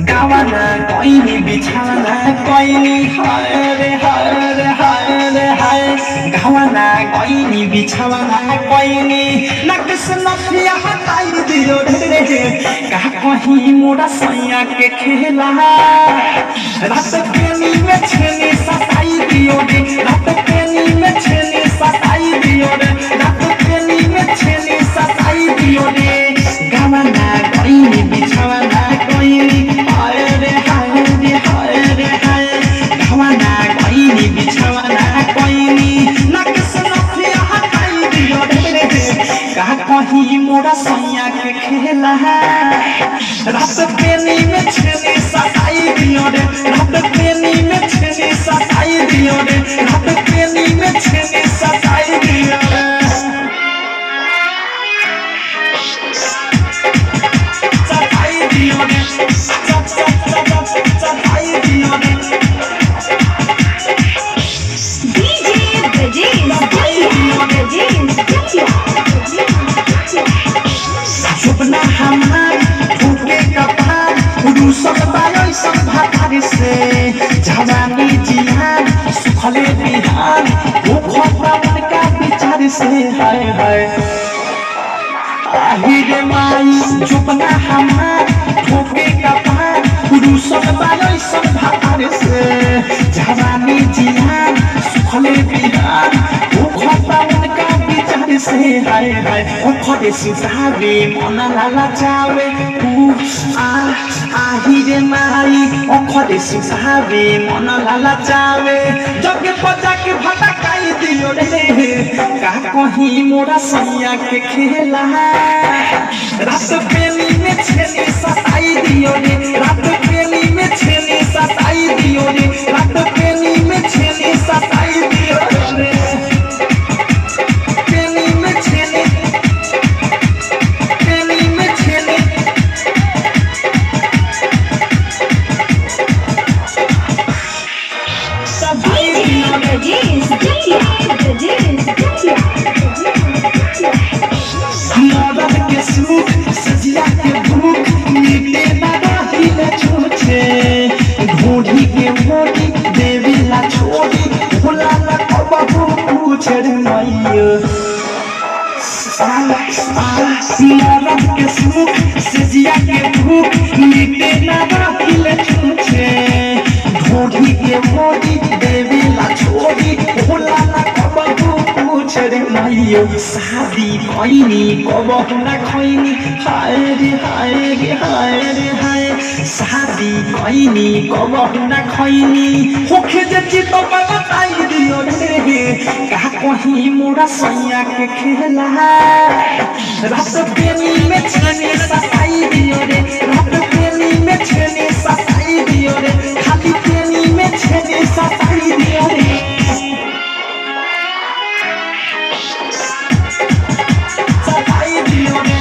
गावाना कोइनी बिछाना कोइनी हाय रे हाय रे हाय रे हाय गावाना कोइनी बिछाना कोइनी नकस नफिया हटाई दियो रे कहा कहीं मोरा सैया के खेला रात केनी में छेनी सताई दियो रे रात केनी में छेनी सताई दियो रे रात केनी में छेनी सताई दियो रे गावाना कोइनी बिछाना कोइनी हाय रे हाय रे हाय रे हाय गावाना कोइनी बिछाना कोइनी नकस नफिया हटाई दियो रे कहा कहीं मोरा सैया के खेला रात पेनी में छेनी सताई दियो रे रात पेनी में छेनी सताई दियो रे रात पेनी में छेनी सताई दियो रे सताई दियो रे सताई दियो रे सुपना हमार फूटे कपार रूसक बायोई सब भातार से जवानी जिहान सुखले बिहान वो खोपरा उनका विचार से हाय हाय आहिरे माई सुपना हमार फूटे कपार रूसक बायोई सब भातार से जवानी जिहान सुखले बिहान वो खोपरा उनका से हाय हाय ओखरे सिधावे मन लाला जावे आहिरे माई ओखरे सिधावे मन लाला जावे जगे बजा के भटकाई दियो रे का कहीं मोरा सैया के खेला रात पेनी में छेनी सताई दियो रे रात पेनी में छेनी सताई दियो रे रात पेनी में छेनी सताई दियो रे मदद के सुख सजिया के भूख मिटे ना रही ले छूछे ढूंढी के मोटी देवी ला छोड़ी भुला ना कबहू पूछे रे मैया मदद के सुख सजिया के भूख मिटे ना रही ले छूछे ढूंढी के मोटी देवी ला छोड़ी भुला ना कबहू पूछे रे मैया शादी खैनी कबहू ना खैनी हाय रे हाय रे हाय रे हाय शादी खैनी कबहू ना खैनी होखे जे चित बताई दियो रे कहा कहीं मोरा सैया के खेला रात पेनी में छेनी सताई दियो रे रात पेनी में छेनी सताई दियो रे खाली पेनी में छेनी सताई दियो रे सताई दियो रे